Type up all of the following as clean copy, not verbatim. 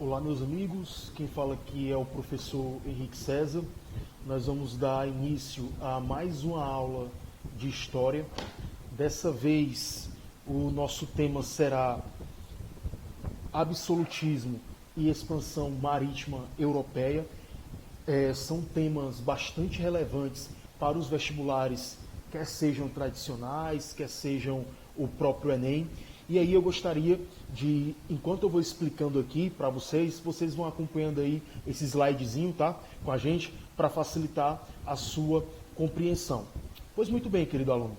Olá, meus amigos. Quem fala aqui é o professor Henrique César. Nós vamos dar início a mais uma aula de História. Dessa vez, o nosso tema será Absolutismo e Expansão Marítima Europeia. São temas bastante relevantes para os vestibulares, quer sejam tradicionais, quer sejam o próprio Enem. E aí eu gostaria de, enquanto eu vou explicando aqui para vocês, vocês vão acompanhando aí esse slidezinho, tá? Com a gente, para facilitar a sua compreensão. Pois muito bem, querido aluno.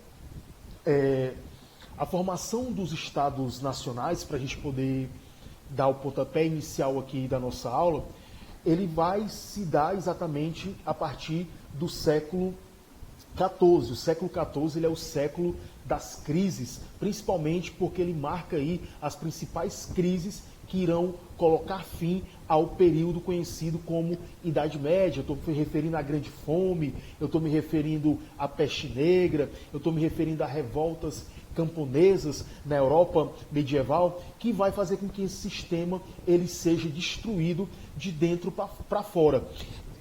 A formação dos estados nacionais, para a gente poder dar o pontapé inicial aqui da nossa aula, ele vai se dar exatamente a partir do século XIV. O século XIV ele é o século das crises, principalmente porque ele marca aí as principais crises que irão colocar fim ao período conhecido como Idade Média. Eu estou me referindo à Grande Fome, eu estou me referindo à Peste Negra, eu estou me referindo a revoltas camponesas na Europa medieval, que vai fazer com que esse sistema ele seja destruído de dentro para fora,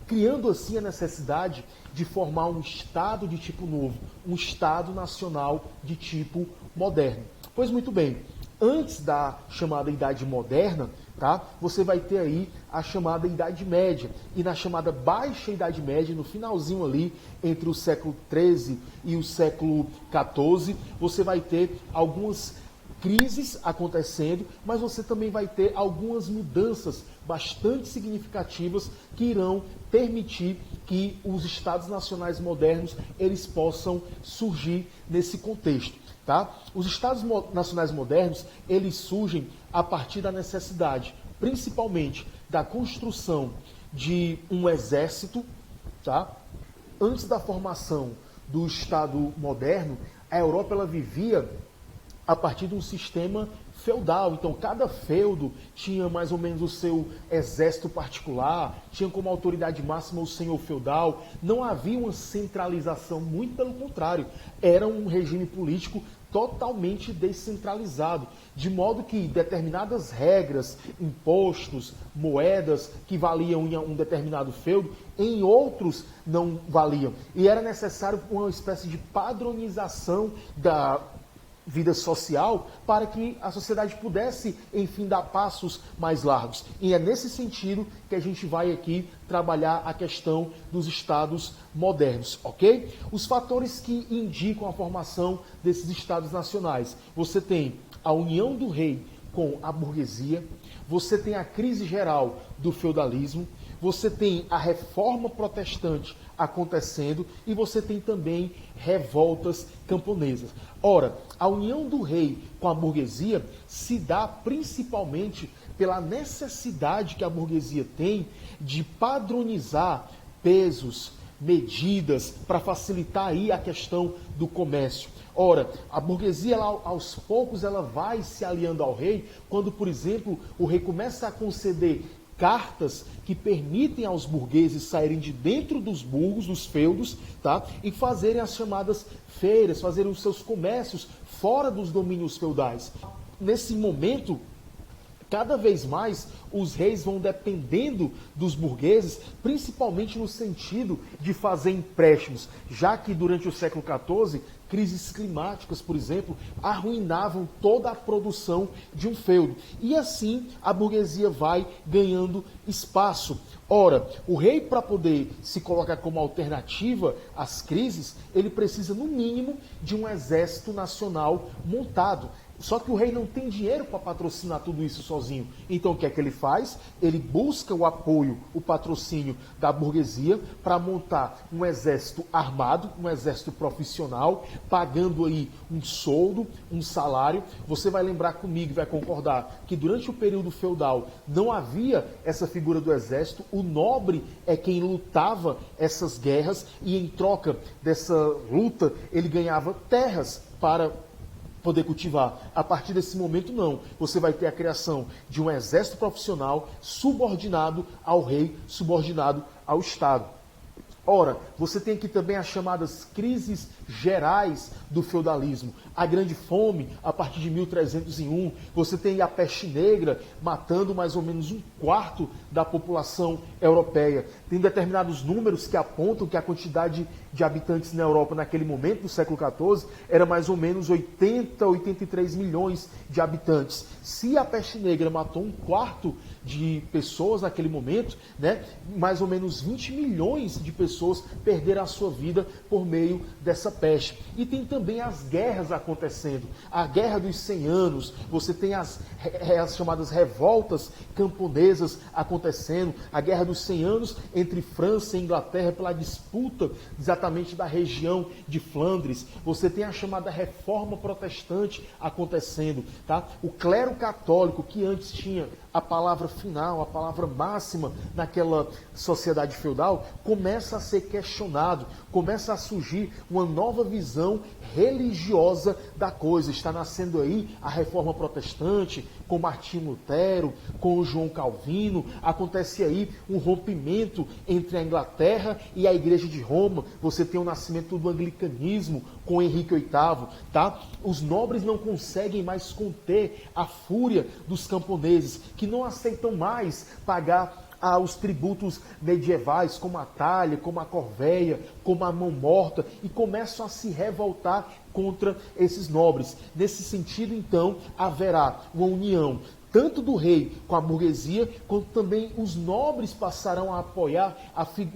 criando assim a necessidade de formar um Estado de tipo novo, um Estado nacional de tipo moderno. Pois muito bem, antes da chamada Idade Moderna, tá, você vai ter aí a chamada Idade Média. E na chamada Baixa Idade Média, no finalzinho ali, entre o século XIII e o século XIV, você vai ter algumas crises acontecendo, mas você também vai ter algumas mudanças bastante significativas que irão permitir que os estados nacionais modernos eles possam surgir nesse contexto, tá? Os estados nacionais modernos eles surgem a partir da necessidade, principalmente da construção de um exército, tá? Antes da formação do Estado moderno, a Europa ela vivia a partir de um sistema feudal. Então, cada feudo tinha mais ou menos o seu exército particular, tinha como autoridade máxima o senhor feudal. Não havia uma centralização, muito pelo contrário. Era um regime político totalmente descentralizado, de modo que determinadas regras, impostos, moedas que valiam em um determinado feudo, em outros não valiam. E era necessário uma espécie de padronização da vida social para que a sociedade pudesse, enfim, dar passos mais largos. E é nesse sentido que a gente vai aqui trabalhar a questão dos estados modernos, ok? Os fatores que indicam a formação desses estados nacionais. Você tem a união do rei com a burguesia, você tem a crise geral do feudalismo, você tem a reforma protestante acontecendo e você tem também revoltas camponesas. Ora, a união do rei com a burguesia se dá principalmente pela necessidade que a burguesia tem de padronizar pesos, medidas, para facilitar aí a questão do comércio. Ora, a burguesia, aos poucos, ela vai se aliando ao rei, quando, por exemplo, o rei começa a conceder cartas que permitem aos burgueses saírem de dentro dos burgos, dos feudos, tá? E fazerem as chamadas feiras, fazerem os seus comércios fora dos domínios feudais. Nesse momento, cada vez mais os reis vão dependendo dos burgueses, principalmente no sentido de fazer empréstimos, já que durante o século XIV, crises climáticas, por exemplo, arruinavam toda a produção de um feudo. E assim a burguesia vai ganhando espaço. Ora, o rei, para poder se colocar como alternativa às crises, ele precisa, no mínimo, de um exército nacional montado. Só que o rei não tem dinheiro para patrocinar tudo isso sozinho. Então o que é que ele faz? Ele busca o apoio, o patrocínio da burguesia para montar um exército armado, um exército profissional, pagando aí um soldo, um salário. Você vai lembrar comigo, vai concordar, que durante o período feudal não havia essa figura do exército. O nobre é quem lutava essas guerras e em troca dessa luta ele ganhava terras para poder cultivar. A partir desse momento, não. Você vai ter a criação de um exército profissional subordinado ao rei, subordinado ao Estado. Ora, você tem aqui também as chamadas crises gerais do feudalismo. A Grande Fome, a partir de 1301. Você tem a peste negra, matando mais ou menos 1/4 da população europeia. Tem determinados números que apontam que a quantidade de habitantes na Europa naquele momento, no século XIV, era mais ou menos 83 milhões de habitantes. Se a peste negra matou 1/4 de pessoas naquele momento, né, mais ou menos 20 milhões de pessoas perderam a sua vida por meio dessa peste. E tem também as guerras acontecendo. A Guerra dos 100 Anos, você tem as chamadas revoltas camponesas acontecendo, a Guerra dos 100 Anos entre França e Inglaterra pela disputa exatamente da região de Flandres. Você tem a chamada Reforma Protestante acontecendo, tá? O clero católico, que antes tinha a palavra final, a palavra máxima naquela sociedade feudal, começa a ser questionado, começa a surgir uma nova visão religiosa da coisa. Está nascendo aí a Reforma Protestante, com Martinho Lutero, com João Calvino. Acontece aí um rompimento entre a Inglaterra e a Igreja de Roma. Você tem o nascimento do anglicanismo com Henrique VIII, tá? Os nobres não conseguem mais conter a fúria dos camponeses, que não aceitam mais pagar os tributos medievais, como a talha, como a corveia, como a mão morta, e começam a se revoltar contra esses nobres. Nesse sentido, então, haverá uma união tanto do rei com a burguesia, quanto também os nobres passarão a apoiar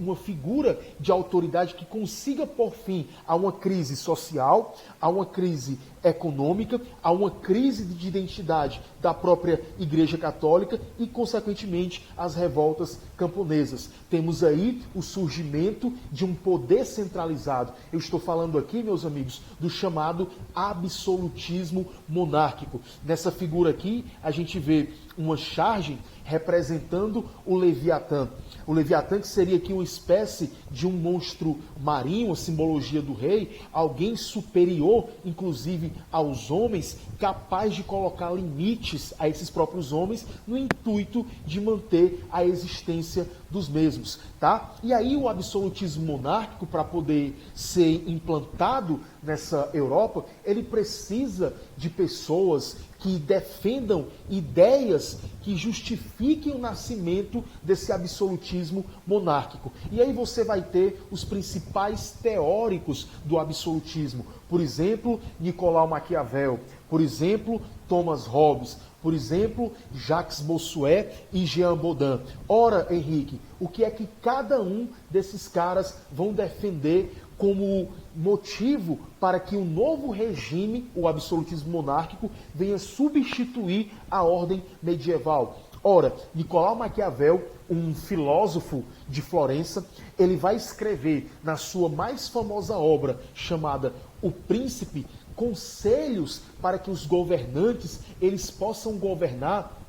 uma figura de autoridade que consiga pôr fim a uma crise social, a uma crise econômica, a uma crise de identidade da própria Igreja Católica e, consequentemente, as revoltas camponesas. Temos aí o surgimento de um poder centralizado. Eu estou falando aqui, meus amigos, do chamado absolutismo monárquico. Nessa figura aqui, a gente vê uma charge representando o Leviatã. O Leviatã, que seria aqui uma espécie de um monstro marinho, a simbologia do rei, alguém superior, inclusive, aos homens, capaz de colocar limites a esses próprios homens, no intuito de manter a existência dos mesmos, tá? E aí o absolutismo monárquico, para poder ser implantado nessa Europa, ele precisa de pessoas que defendam ideias que justifiquem o nascimento desse absolutismo monárquico. E aí você vai ter os principais teóricos do absolutismo. Por exemplo, Nicolau Maquiavel. Por exemplo, Thomas Hobbes. Por exemplo, Jacques Bossuet e Jean Bodin. Ora, Henrique, o que é que cada um desses caras vão defender como motivo para que o novo regime, o absolutismo monárquico, venha substituir a ordem medieval? Ora, Nicolau Maquiavel, um filósofo de Florença, ele vai escrever na sua mais famosa obra, chamada O Príncipe, conselhos para que os governantes eles possam governar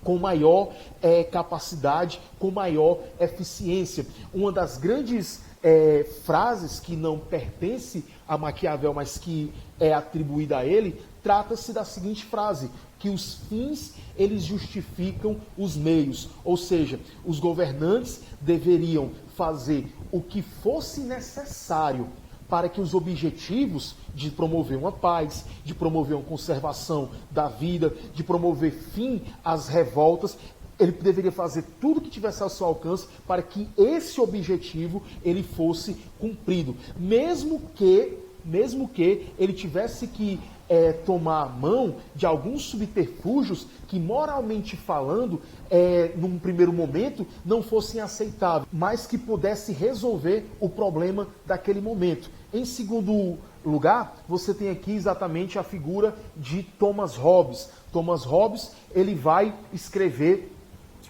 com maior capacidade, com maior eficiência. Uma das grandes frases que não pertence a Maquiavel, mas que é atribuída a ele, trata-se da seguinte frase: que os fins eles justificam os meios. Ou seja, os governantes deveriam fazer o que fosse necessário para que os objetivos de promover uma paz, de promover uma conservação da vida, de promover fim às revoltas, ele deveria fazer tudo que tivesse ao seu alcance para que esse objetivo ele fosse cumprido. Mesmo que ele tivesse que tomar mão de alguns subterfúgios que, moralmente falando, num primeiro momento, não fossem aceitáveis, mas que pudesse resolver o problema daquele momento. Em segundo lugar, você tem aqui exatamente a figura de Thomas Hobbes. Thomas Hobbes, ele vai escrever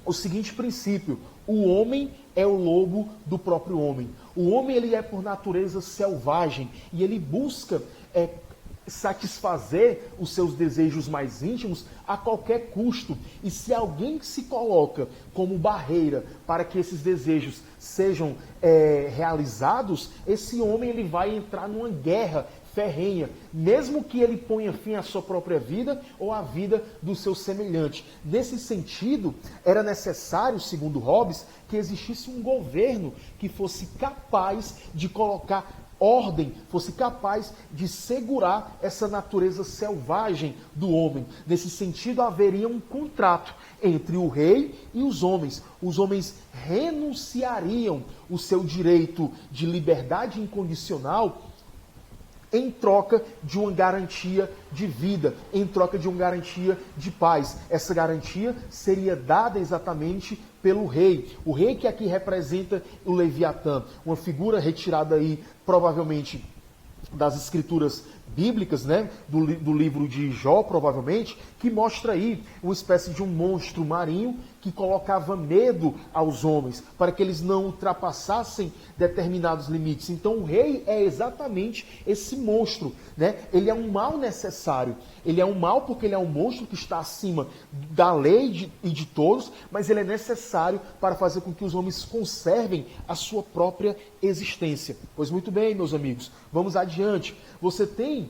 o seguinte princípio: o homem é o lobo do próprio homem. O homem ele é por natureza selvagem e ele busca satisfazer os seus desejos mais íntimos a qualquer custo. E se alguém se coloca como barreira para que esses desejos sejam realizados, esse homem ele vai entrar numa guerra ferrenha, mesmo que ele ponha fim à sua própria vida ou à vida do seu semelhante. Nesse sentido, era necessário, segundo Hobbes, que existisse um governo que fosse capaz de colocar ordem, fosse capaz de segurar essa natureza selvagem do homem. Nesse sentido, haveria um contrato entre o rei e os homens. Os homens renunciariam o seu direito de liberdade incondicional em troca de uma garantia de vida, em troca de uma garantia de paz. Essa garantia seria dada exatamente pelo rei. O rei que aqui representa o Leviatã, uma figura retirada aí, provavelmente, das escrituras bíblicas, né, do livro de Jó, provavelmente, que mostra aí uma espécie de um monstro marinho que colocava medo aos homens, para que eles não ultrapassassem determinados limites. Então o rei é exatamente esse monstro, né? Ele é um mal necessário. Ele é um mal porque ele é um monstro que está acima da lei e de todos, mas ele é necessário para fazer com que os homens conservem a sua própria existência. Pois muito bem, meus amigos, vamos adiante. Você tem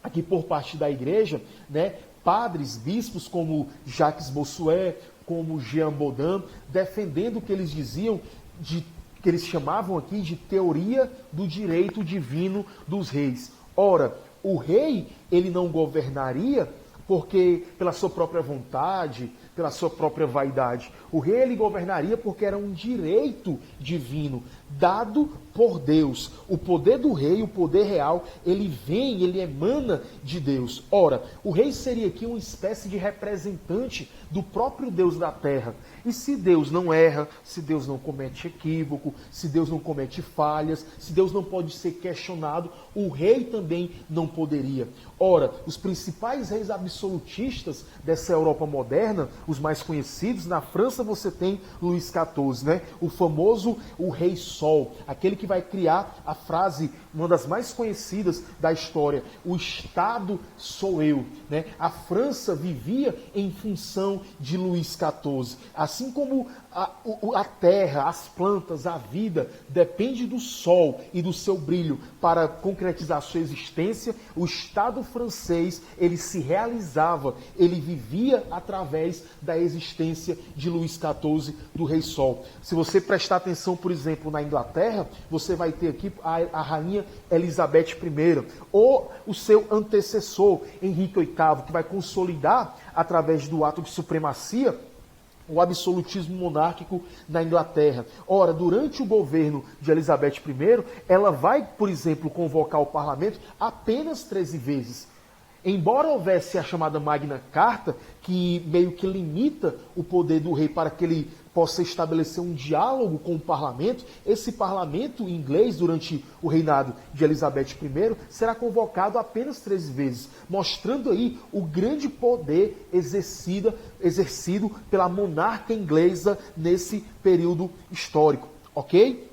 aqui por parte da igreja, né, padres, bispos como Jacques Bossuet, como Jean Baudin, defendendo o que eles diziam, que eles chamavam aqui de teoria do direito divino dos reis. Ora, o rei, ele não governaria porque pela sua própria vontade, pela sua própria vaidade. O rei, ele governaria porque era um direito divino, dado por Deus. O poder do rei, o poder real, ele vem, ele emana de Deus. Ora, o rei seria aqui uma espécie de representante do próprio Deus da terra. E se Deus não erra, se Deus não comete equívoco, se Deus não comete falhas, se Deus não pode ser questionado, o rei também não poderia. Ora, os principais reis absolutistas dessa Europa moderna, os mais conhecidos, na França você tem Luís XIV, né? O famoso o Rei Sol, aquele que vai criar a frase, uma das mais conhecidas da história, o Estado sou eu, né? A França vivia em função de Luís XIV, assim como a terra, as plantas, a vida depende do sol e do seu brilho para concretizar sua existência. O Estado francês, ele se realizava, ele vivia através da existência de Luís XIV, do Rei Sol. Se você prestar atenção, por exemplo, na Inglaterra, você vai ter aqui a rainha Elizabeth I, ou o seu antecessor, Henrique VIII, que vai consolidar, através do ato de supremacia, o absolutismo monárquico na Inglaterra. Ora, durante o governo de Elizabeth I, ela vai, por exemplo, convocar o parlamento apenas 13 vezes. Embora houvesse a chamada Magna Carta, que meio que limita o poder do rei para que ele possa estabelecer um diálogo com o parlamento, esse parlamento inglês, durante o reinado de Elizabeth I, será convocado apenas 13 vezes, mostrando aí o grande poder exercido pela monarca inglesa nesse período histórico, ok?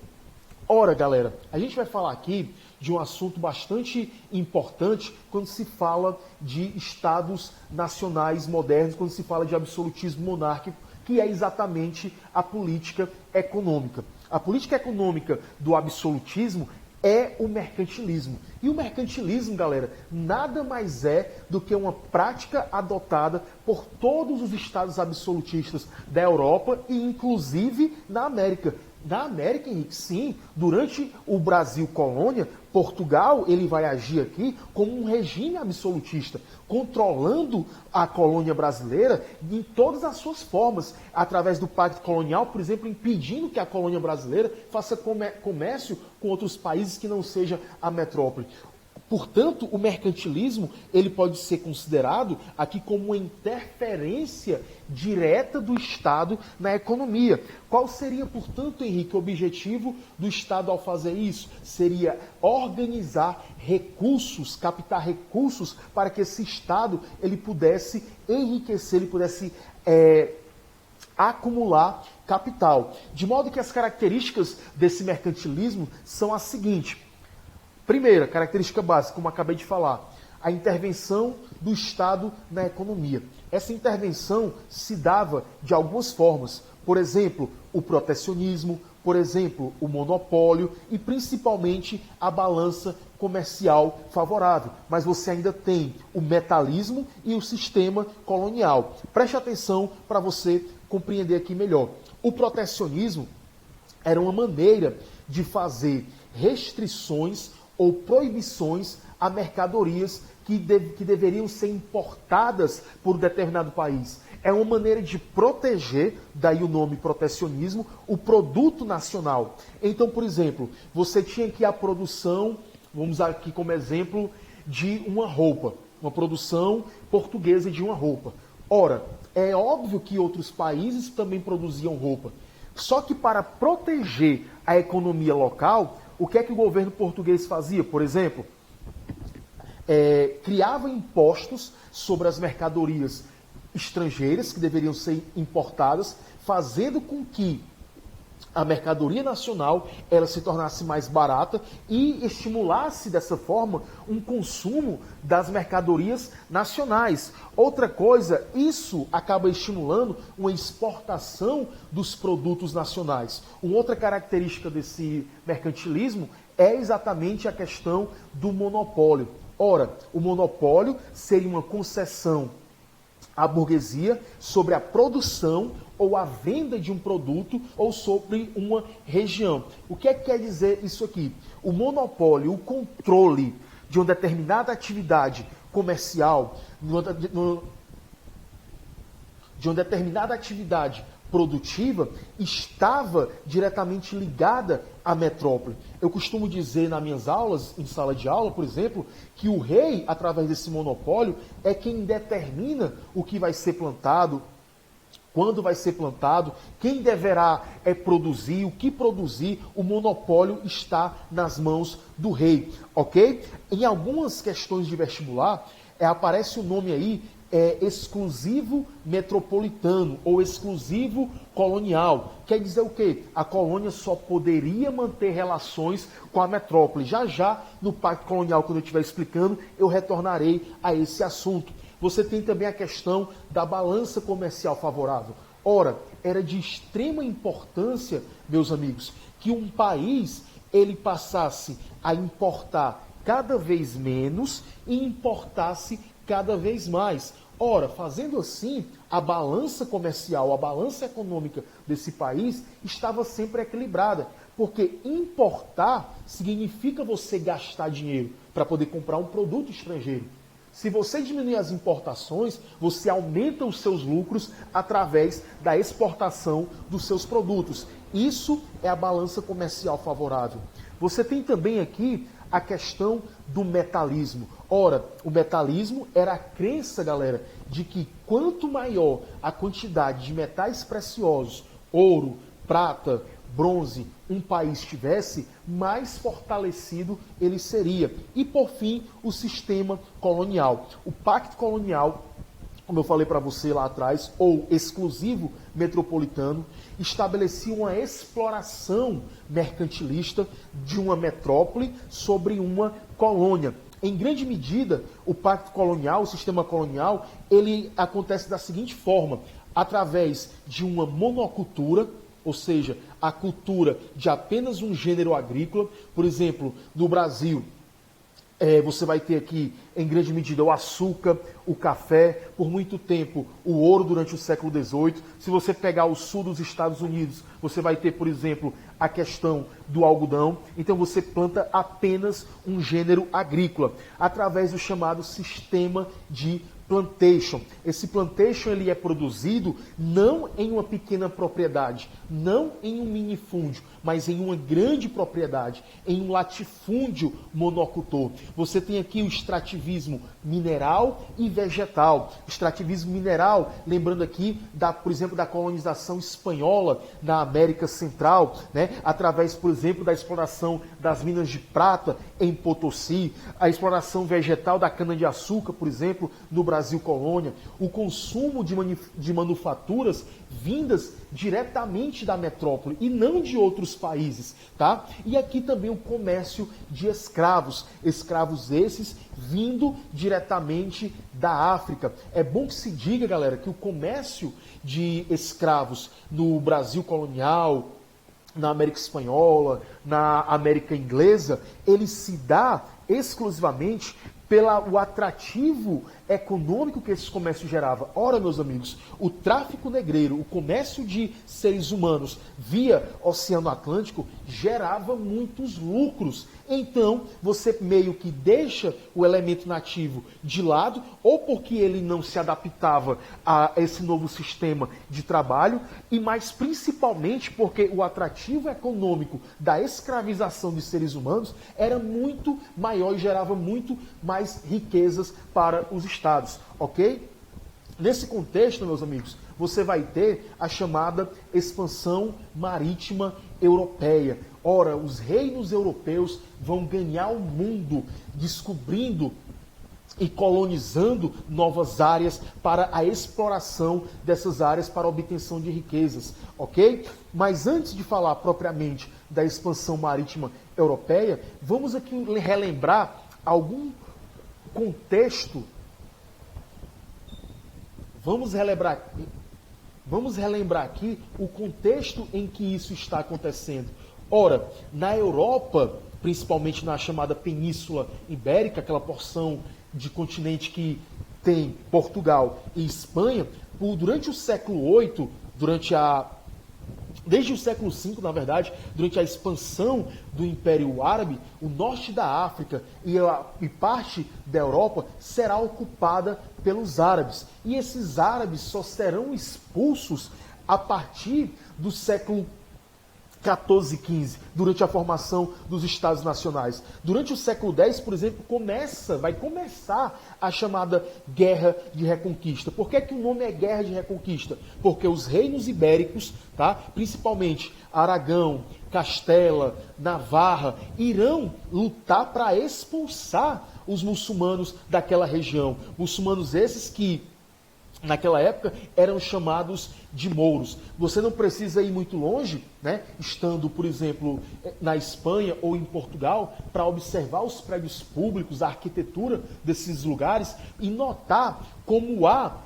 Ora, galera, a gente vai falar aqui de um assunto bastante importante quando se fala de estados nacionais modernos, quando se fala de absolutismo monárquico, que é exatamente a política econômica. A política econômica do absolutismo é o mercantilismo. E o mercantilismo, galera, nada mais é do que uma prática adotada por todos os estados absolutistas da Europa e inclusive na América. Na América, Henrique, sim, durante o Brasil colônia, Portugal ele vai agir aqui como um regime absolutista, controlando a colônia brasileira em todas as suas formas, através do pacto colonial, por exemplo, impedindo que a colônia brasileira faça comércio com outros países que não seja a metrópole. Portanto, o mercantilismo ele pode ser considerado aqui como uma interferência direta do Estado na economia. Qual seria, portanto, Henrique, o objetivo do Estado ao fazer isso? Seria organizar recursos, captar recursos para que esse Estado ele pudesse enriquecer, ele pudesse acumular capital. De modo que as características desse mercantilismo são as seguintes. Primeira característica básica, como acabei de falar, a intervenção do Estado na economia. Essa intervenção se dava de algumas formas. Por exemplo, o protecionismo, por exemplo, o monopólio e principalmente a balança comercial favorável. Mas você ainda tem o metalismo e o sistema colonial. Preste atenção para você compreender aqui melhor. O protecionismo era uma maneira de fazer restrições ou proibições a mercadorias que deveriam ser importadas por um determinado país. É uma maneira de proteger, daí o nome protecionismo, o produto nacional. Então, por exemplo, você tinha aqui a produção, vamos usar aqui como exemplo, de uma roupa, uma produção portuguesa de uma roupa. Ora, é óbvio que outros países também produziam roupa. Só que para proteger a economia local, o que é que o governo português fazia, por exemplo? Criava impostos sobre as mercadorias estrangeiras que deveriam ser importadas, fazendo com que a mercadoria nacional ela se tornasse mais barata e estimulasse dessa forma um consumo das mercadorias nacionais. Outra coisa, isso acaba estimulando uma exportação dos produtos nacionais. Uma outra característica desse mercantilismo é exatamente a questão do monopólio. Ora, o monopólio seria uma concessão à burguesia sobre a produção ou a venda de um produto ou sobre uma região. O que é que quer dizer isso aqui? O monopólio, o controle de uma determinada atividade comercial, de uma determinada atividade produtiva, estava diretamente ligada à metrópole. Eu costumo dizer nas minhas aulas, em sala de aula, por exemplo, que o rei, através desse monopólio, é quem determina o que vai ser plantado, quando vai ser plantado, quem deverá produzir, o que produzir, o monopólio está nas mãos do rei, ok? Em algumas questões de vestibular, aparece o nome aí, exclusivo metropolitano ou exclusivo colonial. Quer dizer o quê? A colônia só poderia manter relações com a metrópole. Já já, no Pacto Colonial, quando eu estiver explicando, eu retornarei a esse assunto. Você tem também a questão da balança comercial favorável. Ora, era de extrema importância, meus amigos, que um país ele passasse a importar cada vez menos e importasse cada vez mais. Ora, fazendo assim, a balança comercial, a balança econômica desse país estava sempre equilibrada. Porque importar significa você gastar dinheiro para poder comprar um produto estrangeiro. Se você diminuir as importações, você aumenta os seus lucros através da exportação dos seus produtos. Isso é a balança comercial favorável. Você tem também aqui a questão do metalismo. Ora, o metalismo era a crença, galera, de que quanto maior a quantidade de metais preciosos, ouro, prata, bronze, um país tivesse, mais fortalecido ele seria. E, por fim, o sistema colonial. O Pacto Colonial, como eu falei para você lá atrás, ou exclusivo metropolitano, estabelecia uma exploração mercantilista de uma metrópole sobre uma colônia. Em grande medida, o Pacto Colonial, o sistema colonial, ele acontece da seguinte forma: através de uma monocultura, ou seja, a cultura de apenas um gênero agrícola. Por exemplo, no Brasil, você vai ter aqui, em grande medida, o açúcar, o café, por muito tempo, o ouro durante o século XVIII. Se você pegar o sul dos Estados Unidos, você vai ter, por exemplo, a questão do algodão. Então você planta apenas um gênero agrícola, através do chamado sistema de plantation. Esse plantation ele é produzido não em uma pequena propriedade, não em um minifúndio, mas em uma grande propriedade, em um latifúndio monocultor. Você tem aqui o extrativismo mineral e vegetal. Extrativismo mineral, lembrando aqui, por exemplo, da colonização espanhola na América Central, né? Através, por exemplo, da exploração das minas de prata em Potosí, a exploração vegetal da cana-de-açúcar, por exemplo, no Brasil colônia, o consumo de manufaturas vindas diretamente da metrópole e não de outros países, tá? E aqui também o comércio de escravos, escravos esses vindo diretamente da África. É bom que se diga, galera, que o comércio de escravos no Brasil colonial, na América Espanhola, na América Inglesa, ele se dá exclusivamente pelo atrativo econômico que esse comércio gerava. Ora, meus amigos, o tráfico negreiro, o comércio de seres humanos via Oceano Atlântico gerava muitos lucros. Então, você meio que deixa o elemento nativo de lado, ou porque ele não se adaptava a esse novo sistema de trabalho, e mais principalmente porque o atrativo econômico da escravização de seres humanos era muito maior e gerava muito mais riquezas para os estados, ok? Nesse contexto, meus amigos, você vai ter a chamada expansão marítima europeia. Ora, os reinos europeus vão ganhar o mundo descobrindo e colonizando novas áreas para a exploração dessas áreas para a obtenção de riquezas, ok? Mas antes de falar propriamente da expansão marítima europeia, vamos aqui relembrar algum contexto. Vamos relembrar aqui o contexto em que isso está acontecendo. Ora, na Europa, principalmente na chamada Península Ibérica, aquela porção de continente que tem Portugal e Espanha, durante o século VIII, desde o século V, na verdade, durante a expansão do Império Árabe, o norte da África e parte da Europa será ocupada pelos árabes. E esses árabes só serão expulsos a partir do século 14 e 15, durante a formação dos Estados Nacionais. Durante o século X, por exemplo, vai começar a chamada Guerra de Reconquista. Por que que o nome é Guerra de Reconquista? Porque os reinos ibéricos, tá, principalmente Aragão, Castela, Navarra, irão lutar para expulsar os muçulmanos daquela região. Muçulmanos esses que, naquela época, eram chamados de mouros. Você não precisa ir muito longe, né, estando, por exemplo, na Espanha ou em Portugal, para observar os prédios públicos, a arquitetura desses lugares e notar como há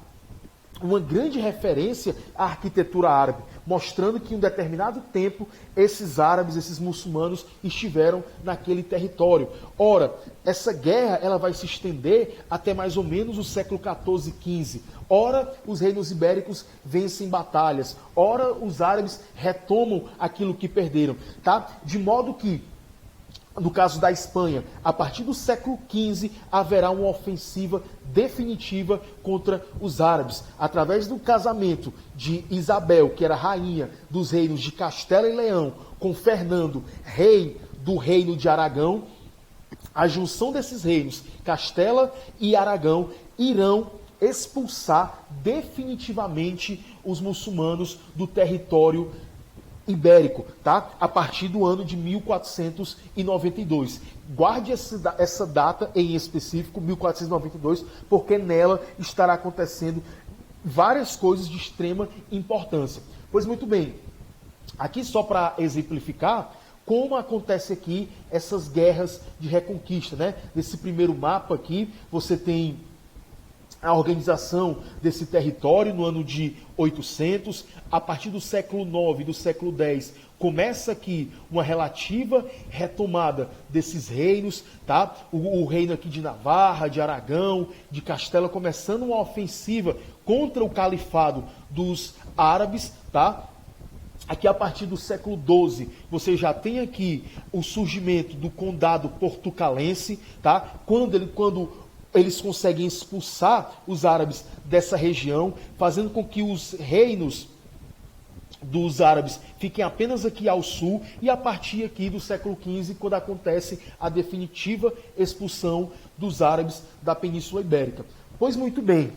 uma grande referência à arquitetura árabe, mostrando que em um determinado tempo esses árabes, esses muçulmanos estiveram naquele território. Ora, essa guerra ela vai se estender até mais ou menos o século 14 e 15. Ora, os reinos ibéricos vencem batalhas. Ora, os árabes retomam aquilo que perderam. Tá? De modo que, no caso da Espanha, a partir do século XV, haverá uma ofensiva definitiva contra os árabes, através do casamento de Isabel, que era rainha dos reinos de Castela e Leão, com Fernando, rei do reino de Aragão. A junção desses reinos, Castela e Aragão, irão expulsar definitivamente os muçulmanos do território ibérico, tá? A partir do ano de 1492. Guarde essa data em específico, 1492, porque nela estará acontecendo várias coisas de extrema importância. Pois muito bem, aqui só para exemplificar como acontece aqui essas guerras de reconquista, né? Nesse primeiro mapa aqui, você tem a organização desse território no ano de 800, a partir do século IX e do século X, começa aqui uma relativa retomada desses reinos, tá? O reino aqui de Navarra, de Aragão, de Castela, começando uma ofensiva contra o califado dos árabes, tá? Aqui a partir do século XII, você já tem aqui o surgimento do condado portucalense, tá? Quando eles conseguem expulsar os árabes dessa região, fazendo com que os reinos dos árabes fiquem apenas aqui ao sul, e a partir aqui do século XV, quando acontece a definitiva expulsão dos árabes da Península Ibérica. Pois muito bem,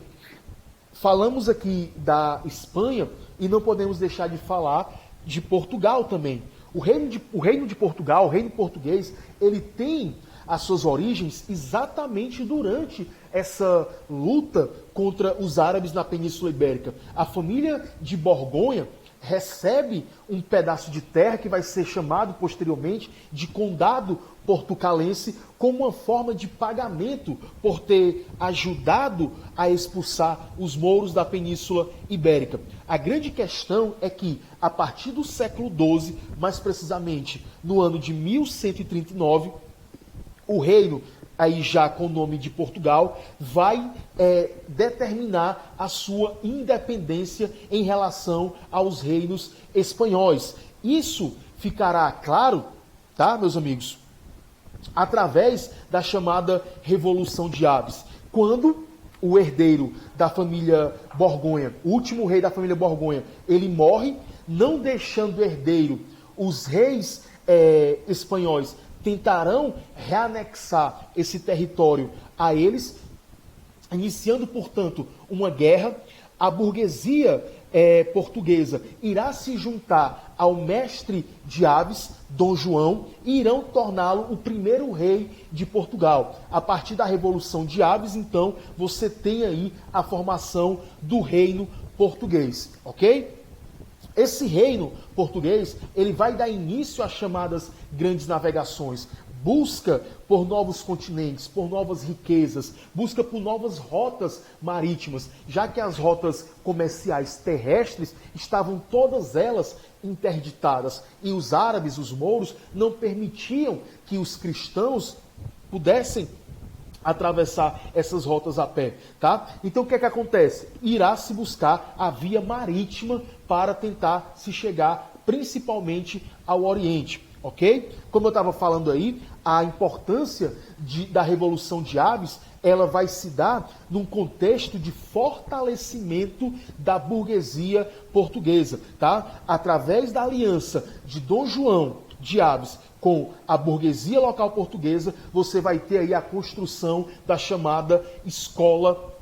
falamos aqui da Espanha e não podemos deixar de falar de Portugal também. O reino de Portugal, o reino português, ele tem as suas origens exatamente durante essa luta contra os árabes na Península Ibérica. A família de Borgonha recebe um pedaço de terra que vai ser chamado posteriormente de Condado portucalense como uma forma de pagamento por ter ajudado a expulsar os mouros da Península Ibérica. A grande questão é que, a partir do século XII, mais precisamente no ano de 1139, o reino, aí já com o nome de Portugal, vai determinar a sua independência em relação aos reinos espanhóis. Isso ficará claro, tá, meus amigos, através da chamada Revolução de Aves, quando o herdeiro da família Borgonha, o último rei da família Borgonha, ele morre, não deixando herdeiro. Os reis espanhóis tentarão reanexar esse território a eles, iniciando, portanto, uma guerra. A burguesia portuguesa irá se juntar ao mestre de Aves, Dom João, e irão torná-lo o primeiro rei de Portugal. A partir da Revolução de Aves, então, você tem aí a formação do reino português, ok? Esse reino português, ele vai dar início às chamadas grandes navegações. Busca por novos continentes, por novas riquezas, busca por novas rotas marítimas, já que as rotas comerciais terrestres estavam todas elas interditadas. E os árabes, os mouros, não permitiam que os cristãos pudessem atravessar essas rotas a pé, tá? Então o que é que acontece? Irá se buscar a via marítima para tentar se chegar principalmente ao Oriente, ok? Como eu estava falando aí, a importância da Revolução de Aves, ela vai se dar num contexto de fortalecimento da burguesia portuguesa, tá? Através da aliança de Dom João de Aves com a burguesia local portuguesa, você vai ter aí a construção da chamada Escola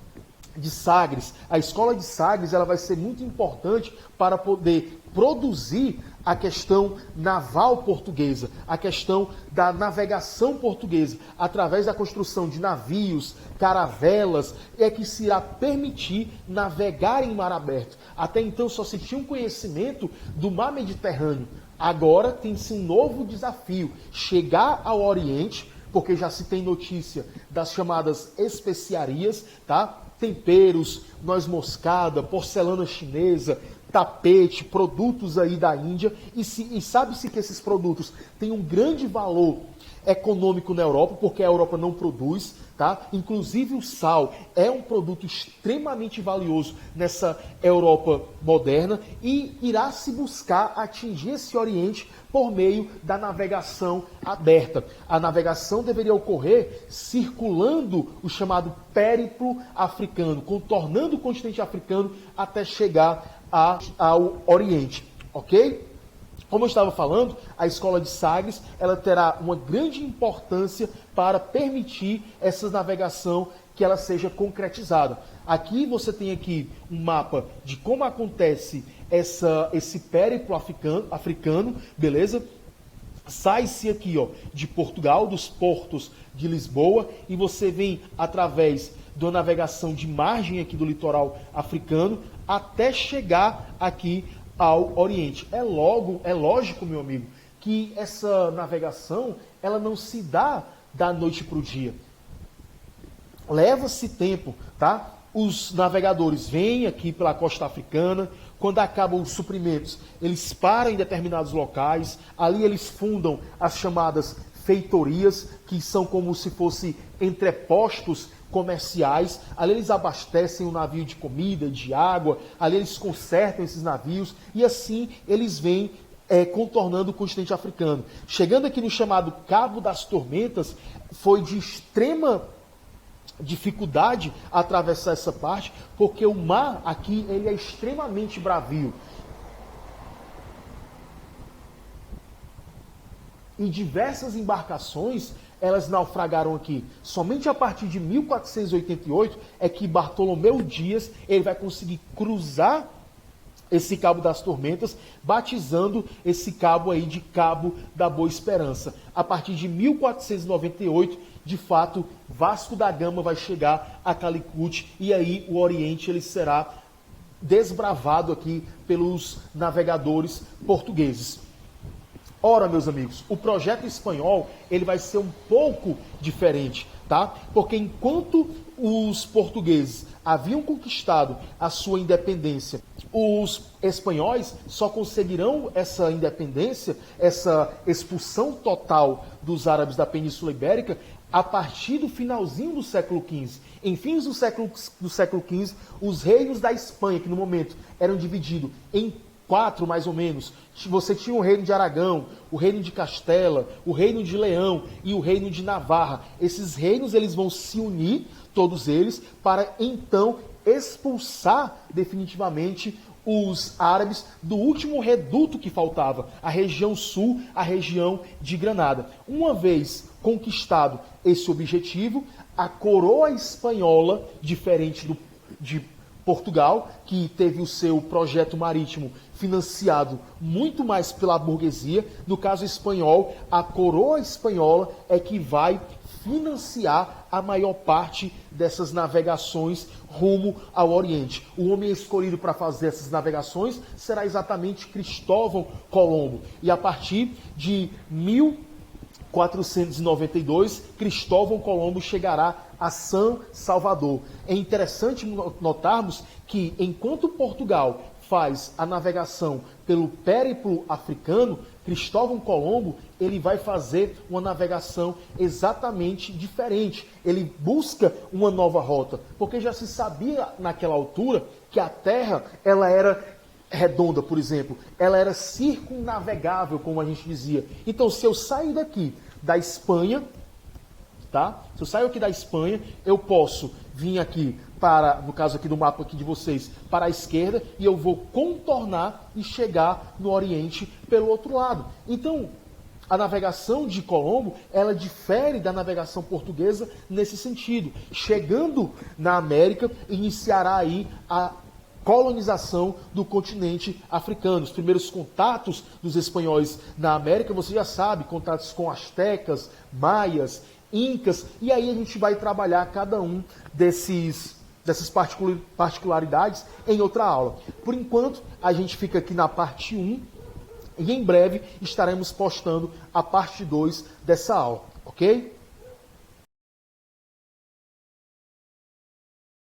de Sagres. A Escola de Sagres, ela vai ser muito importante para poder produzir a questão naval portuguesa, a questão da navegação portuguesa, através da construção de navios, caravelas, é que se irá permitir navegar em mar aberto. Até então só se tinha um conhecimento do mar Mediterrâneo. Agora tem-se um novo desafio, chegar ao Oriente, porque já se tem notícia das chamadas especiarias, tá? Temperos, noz moscada, porcelana chinesa, tapete, produtos aí da Índia, e sabe-se que esses produtos têm um grande valor econômico na Europa, porque a Europa não produz, tá? Inclusive o sal é um produto extremamente valioso nessa Europa moderna, e irá se buscar atingir esse Oriente por meio da navegação aberta. A navegação deveria ocorrer circulando o chamado périplo africano, contornando o continente africano até chegar ao Oriente, ok? Como eu estava falando, a Escola de Sagres, ela terá uma grande importância para permitir essa navegação que ela seja concretizada. Aqui você tem aqui um mapa de como acontece esse périplo africano, beleza? Sai-se aqui, ó, de Portugal, dos portos de Lisboa, e você vem através da navegação de margem aqui do litoral africano até chegar aqui ao Oriente. É lógico, meu amigo, que essa navegação, ela não se dá da noite para o dia. Leva-se tempo, tá? Os navegadores vêm aqui pela costa africana, quando acabam os suprimentos, eles param em determinados locais, ali eles fundam as chamadas feitorias, que são como se fossem entrepostos comerciais. Ali eles abastecem o navio de comida, de água, ali eles consertam esses navios, e assim eles vêm contornando o continente africano. Chegando aqui no chamado Cabo das Tormentas, foi de extrema dificuldade atravessar essa parte, porque o mar aqui ele é extremamente bravio. E diversas embarcações, elas naufragaram aqui. Somente a partir de 1488 é que Bartolomeu Dias ele vai conseguir cruzar esse Cabo das Tormentas, batizando esse cabo aí de Cabo da Boa Esperança. A partir de 1498, de fato, Vasco da Gama vai chegar a Calicut, e aí o Oriente ele será desbravado aqui pelos navegadores portugueses. Ora, meus amigos, o projeto espanhol ele vai ser um pouco diferente, tá? Porque enquanto os portugueses haviam conquistado a sua independência, os espanhóis só conseguirão essa independência, essa expulsão total dos árabes da Península Ibérica a partir do finalzinho do século XV. Em fins do século XV, os reinos da Espanha, que no momento eram divididos em 4 mais ou menos, você tinha o reino de Aragão, o reino de Castela, o reino de Leão e o reino de Navarra. Esses reinos eles vão se unir, todos eles, para então expulsar definitivamente os árabes do último reduto que faltava, a região sul, a região de Granada. Uma vez conquistado esse objetivo, a coroa espanhola, diferente de Portugal, que teve o seu projeto marítimo financiado muito mais pela burguesia, no caso espanhol, a coroa espanhola é que vai financiar a maior parte dessas navegações rumo ao Oriente. O homem escolhido para fazer essas navegações será exatamente Cristóvão Colombo. E a partir de 1492, Cristóvão Colombo chegará a São Salvador. É interessante notarmos que, enquanto Portugal faz a navegação pelo périplo africano, Cristóvão Colombo ele vai fazer uma navegação exatamente diferente. Ele busca uma nova rota, porque já se sabia naquela altura que a Terra ela era redonda, por exemplo, ela era circunnavegável, como a gente dizia. Então, se eu sair daqui da Espanha, tá? Se eu saio aqui da Espanha, eu posso vir aqui para, no caso aqui do mapa aqui de vocês, para a esquerda e eu vou contornar e chegar no Oriente pelo outro lado. Então, a navegação de Colombo, ela difere da navegação portuguesa nesse sentido. Chegando na América, iniciará aí a colonização do continente africano. Os primeiros contatos dos espanhóis na América, você já sabe, contatos com astecas, maias, incas, e aí a gente vai trabalhar cada um dessas particularidades em outra aula. Por enquanto, a gente fica aqui na parte 1 e em breve estaremos postando a parte 2 dessa aula, ok?